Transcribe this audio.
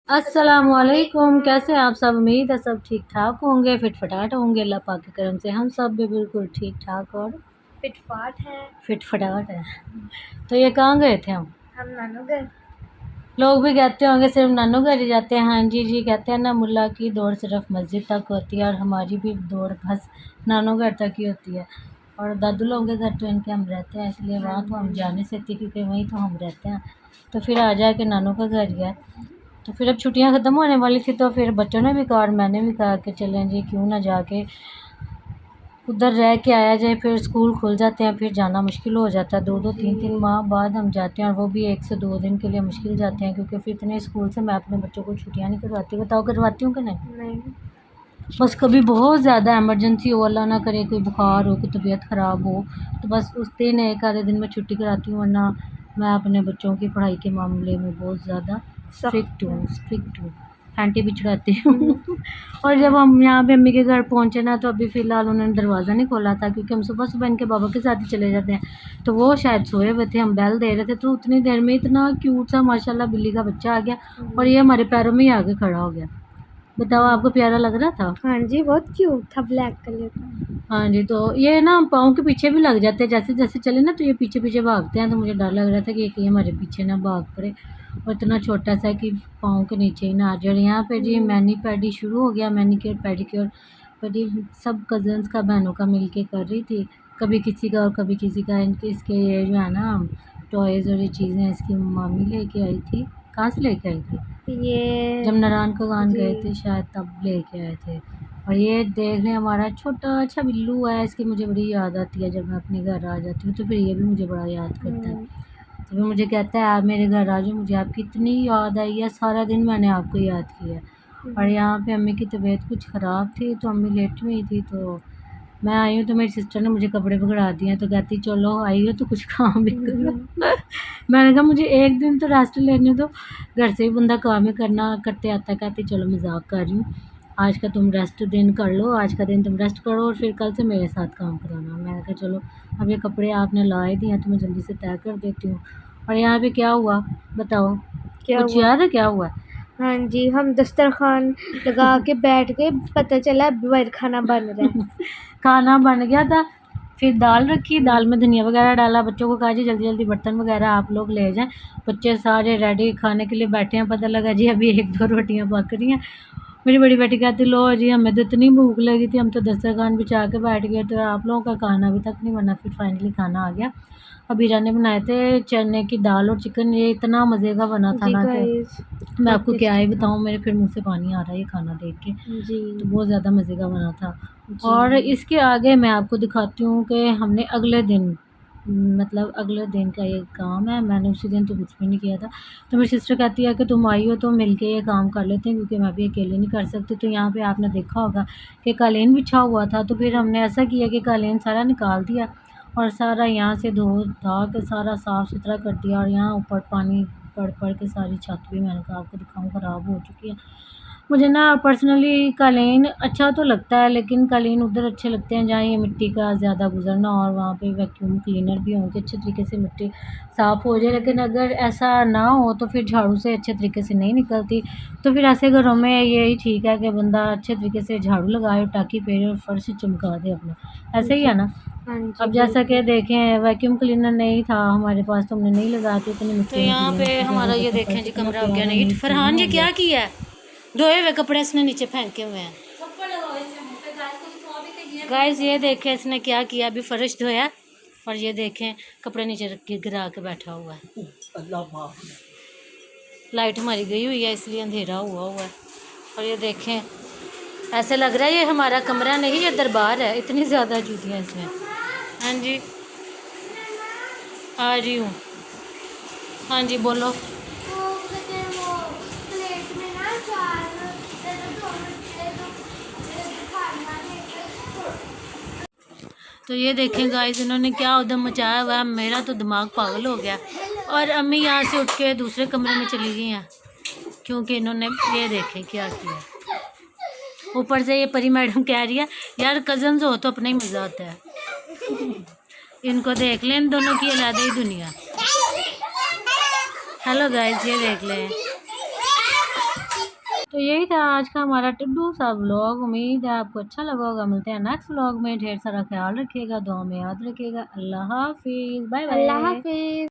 अस्सलामुअलैकुम। कैसे हैं आप सब? उम्मीद है सब ठीक ठाक होंगे, फिट फटाट होंगे। अल्लाह पाक के करम से हम सब भी बिल्कुल ठीक ठाक और फिट फटाट है। तो ये कहाँ गए थे हम नानू घर। लोग भी कहते होंगे सिर्फ नानू घर ही जाते हैं। हाँ जी जी, कहते हैं ना, मुल्ला की दौड़ सिर्फ मस्जिद तक होती है और हमारी भी दौड़ बस नानू घर तक ही होती है। और दादू लोगों के घर तो इनके हम रहते हैं, इसलिए वहाँ तो हम जा नहीं सकते क्योंकि वहीं तो हम रहते हैं। तो फिर आ जाके नानू का घर गया। तो फिर अब छुट्टियां ख़त्म होने वाली थी तो फिर बच्चों ने भी कहा और मैंने भी कहा कि चलें जी, क्यों ना जाके उधर रह के आया जाए। फिर स्कूल खुल जाते हैं, फिर जाना मुश्किल हो जाता है। 2-2 3-3 माह बाद हम जाते हैं और वो भी 1 से 2 दिन के लिए मुश्किल जाते हैं क्योंकि फिर इतने स्कूल से मैं अपने बच्चों को छुट्टियां नहीं करवाती। बताओ, करवाती हूँ कि नहीं? बस कभी बहुत ज़्यादा इमरजेंसी हो, अल्लाह ना करे कोई बुखार हो, कोई तबीयत ख़राब हो, तो बस उस दिन एक आधे दिन में छुट्टी कराती हूँ, वरना मैं अपने बच्चों की पढ़ाई के मामले में बहुत ज़्यादा स्ट्रिक्ट हूँ, फैंटी भी चढ़ाती हूँ। और जब हम यहाँ पे अम्मी के घर पहुँचे ना, तो अभी फ़िलहाल उन्होंने दरवाज़ा नहीं खोला था क्योंकि हम सुबह सुबह इनके बाबा के साथ ही चले जाते हैं। तो वो शायद सोए हुए थे, हम बेल दे रहे थे, तो उतनी देर में इतना क्यूट सा माशाल्लाह बिल्ली का बच्चा आ गया और ये हमारे पैरों में ही आके खड़ा हो गया। बताओ, आपको प्यारा लग रहा था? हाँ जी, बहुत क्यूट था, ब्लैक कलर का। हाँ जी, तो ये ना पाँव के पीछे भी लग जाते हैं, जैसे जैसे चले ना तो ये पीछे पीछे भागते हैं। तो मुझे डर लग रहा था कि कहीं हमारे पीछे ना भाग पड़े और इतना छोटा सा कि पाँव के नीचे ही ना आ जाए। और यहाँ पे जी मैनी पैडी शुरू हो गया, मैनीक्योर पेडिक्योर। पर ये सब कज़न्स का, बहनों का मिल के कर रही थी, कभी किसी का और कभी किसी का। इनके इसके ये जो है ना टॉयज़ और ये चीज़ें इसकी मामी लेके आई थी। कहाँ से लेके आई थी? ये जब नारायण का गान गए थे शायद, तब लेके आए थे। और ये देख रहे हैं हमारा छोटा अच्छा बिल्लू है, इसकी मुझे बड़ी याद आती है। जब मैं अपने घर आ जाती हूँ तो फिर ये भी मुझे बड़ा याद करता है। तो फिर मुझे कहता है आप मेरे घर आ जाओ, मुझे आपकी इतनी याद आई है, सारा दिन मैंने आपको याद किया। और यहाँ पे अम्मी की तबीयत कुछ ख़राब थी तो अम्मी लेटी हुई थी, तो मैं आई हूँ तो मेरी सिस्टर ने मुझे कपड़े पकड़ा दिए हैं। तो कहती चलो आई हो तो कुछ काम भी करो। मैंने कहा मुझे एक दिन तो रेस्ट लेने दो, घर से ही बंदा काम ही करना करते आता है। कहती चलो मजाक कर रही हूँ, आज का तुम रेस्ट दिन कर लो, आज का दिन तुम रेस्ट करो और फिर कल से मेरे साथ काम कराना। मैंने कहा चलो, अब ये कपड़े आपने लाए दिए हैं तो मैं जल्दी से तय कर देती हूँ। और यहाँ पे क्या हुआ बताओ? क्या कुछ हुआ? याद है क्या हुआ? हाँ जी, हम दस्तरखान लगा के बैठ गए, पता चला बाहर खाना बन रहा है। खाना बन गया था, फिर दाल रखी, दाल में धनिया वगैरह डाला, बच्चों को कहा जी जल्दी जल्दी बर्तन वगैरह आप लोग ले जाएं। बच्चे सारे रेडी खाने के लिए बैठे हैं। पता लगा जी अभी 1-2 रोटियां पक रही हैं। मेरी बड़ी बेटी कहती लो जी, हमें तो इतनी भूख लगी थी, हम तो दस्तरखान बिछा के बैठ गए, तो आप लोगों का खाना अभी तक नहीं बना। फिर फाइनली खाना आ गया। अबीरा ने बनाए थे चने की दाल और चिकन, ये इतना मज़े का बना था जी ना कि गाइस, मैं आपको क्या ही बताऊँ, मेरे फिर मुँह से पानी आ रहा है ये खाना देख के। जी तो बहुत ज़्यादा मज़े का बना था। जी और इसके आगे मैं आपको दिखाती हूँ कि हमने अगले दिन, मतलब अगले दिन का ये काम है। मैंने उसी दिन तो कुछ भी नहीं किया था। तो मेरी सिस्टर कहती है कि तुम आई हो तो मिलके ये काम कर लेते हैं क्योंकि मैं भी अकेले नहीं कर सकती। तो यहाँ पे आपने देखा होगा कि कालीन बिछा हुआ था, तो फिर हमने ऐसा किया कि कालीन सारा निकाल दिया और सारा यहाँ से धो धा के सारा साफ़ सुथरा कर दिया। और यहाँ ऊपर पानी पड़ पड़ के सारी छत भी, मैंने कहा आपको दिखाऊँ, ख़राब हो चुकी है। मुझे ना पर्सनली कालीन अच्छा तो लगता है, लेकिन कालीन उधर अच्छे लगते हैं जहाँ ये मिट्टी का ज़्यादा गुज़रना और वहाँ पे वैक्यूम क्लीनर भी हों कि अच्छे तरीके से मिट्टी साफ़ हो जाए। लेकिन अगर ऐसा ना हो तो फिर झाड़ू से अच्छे तरीके से नहीं निकलती। तो फिर ऐसे घरों में यही ठीक है कि बंदा अच्छे तरीके से झाड़ू लगाए, टाँकी फेरे और फर्श चमका दे अपना। ऐसे ही है ना? हाँ जी, अब जैसा कि देखें वैक्यूम क्लीनर नहीं था हमारे पास, तो हमने नहीं लगाया, तो इतनी मिट्टी। तो यहाँ पे हमारा ये देखें जी कमरा हो गया नहीं। फरहान जी क्या किया है? धोए हुए कपड़े इसने नीचे फेंके हुए हैं। गाइस ये देखें इसने क्या किया, अभी फर्श धोया और ये देखें कपड़े नीचे रख के गिरा के बैठा हुआ है। लाइट हमारी गई हुई है इसलिए अंधेरा हुआ है। और ये देखें ऐसे लग रहा है ये हमारा कमरा नहीं, ये दरबार है, इतनी ज़्यादा जूतियाँ इसमें। हाँ जी आ रही हूँ। हाँ जी बोलो। तो ये देखें गाइस इन्होंने क्या उधम मचाया हुआ है, मेरा तो दिमाग पागल हो गया। और अम्मी यहाँ से उठ के दूसरे कमरे में चली गई हैं क्योंकि इन्होंने ये देखें क्या किया। ऊपर से ये परी मैडम कह रही है यार कज़न्स हो तो अपना ही मज़ा आता है। इनको देख लें, इन दोनों की अलग ही दुनिया। हेलो गाइस ये देख लें, तो यही था आज का हमारा टिड्डू सा व्लॉग। उम्मीद है आपको अच्छा लगा होगा। मिलते हैं नेक्स्ट व्लॉग में। ढेर सारा ख्याल रखिएगा, दुआ में याद रखिएगा। अल्लाह हाफिज़, बाय अल्लाह बाय। हाफिज।